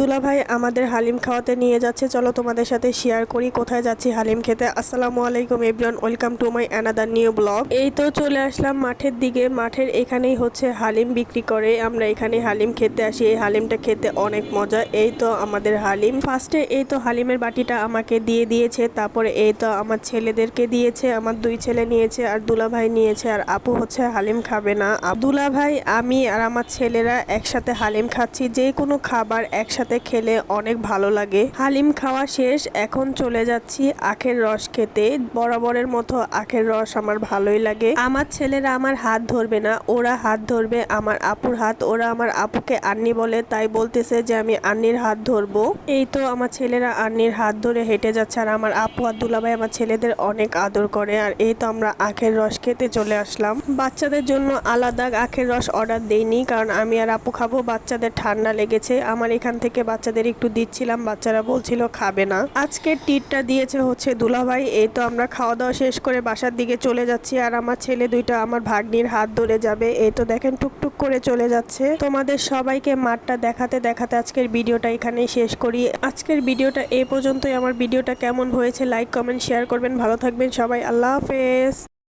দুলাভাই আমাদের হালিম খাওয়াতে নিয়ে যাচ্ছে, চলো তোমাদের সাথে শেয়ার করি কোথায় যাচ্ছি হালিম খেতে। আসসালামু আলাইকুম everyone, welcome to my another new blog. এই তো চলে আসলাম মাঠের দিকে। মাঠের এখানেই হচ্ছে হালিম বিক্রি করে, আমরা এখানে হালিম খেতে আসি। এই হালিমটা খেতে অনেক মজা। এই তো আমাদের হালিম। ফার্স্টে এই তো হালিমের বাটিটা আমাকে দিয়ে দিয়েছে, তারপরে এই তো আমার ছেলেদেরকে দিয়েছে। আমার দুই ছেলে নিয়েছে আর দুলাভাই নিয়েছে, আর আপু হচ্ছে হালিম খাবে না। দুলাভাই, আমি আর আমার ছেলেরা একসাথে হালিম খাচ্ছি। যে কোনো খাবার একসাথে খেলে অনেক ভালো লাগে। হালিম খাওয়া শেষ, এখন চলে যাচ্ছি আখের রস খেতে। বরাবরের মতো আখের রস আমার ভালোই লাগে। আমার ছেলেরা আমার হাত ধরবে না, ওরা হাত ধরবে আমার আপুর হাত। ওরা আমার আপুকে আন্নি বলে, তাই বলতেছে যে আমি আন্নির হাত ধরবো। এই তো আমার ছেলেরা আন্নির হাত ধরে হেঁটে যাচ্ছে, আর আমার আপু আর দুলাভাই আমার ছেলেদের অনেক আদর করে। আর এই তো আমরা আখের রস খেতে চলে আসলাম। বাচ্চাদের জন্য আলাদা আখের রস অর্ডার দেইনি, কারণ আমি আর আপু খাবো। বাচ্চাদের ঠান্ডা লেগেছে, আমার এখান থেকে বাচ্চাদের একটু দিচ্ছিলাম, বাচ্চারা বলছিল খাবে না। আজকের ট্রিটটা দিয়েছে হচ্ছে দুলাভাই। এই তো আমরা খাওয়া দাওয়া শেষ করে বাসার দিকে চলে যাচ্ছি, আর আমার ছেলে দুইটা আমার ভাগ্নির হাত ধরে যাবে। এই তো দেখেন টুকটুক করে চলে যাচ্ছে। তোমাদের সবাইকে মাঠটা দেখাতে দেখাতে আজকের ভিডিওটা এখানেই শেষ করি। আজকের ভিডিওটা এই পর্যন্তই। আমার ভিডিওটা কেমন হয়েছে লাইক কমেন্ট শেয়ার করবেন। ভালো থাকবেন সবাই, আল্লাহ হাফেজ।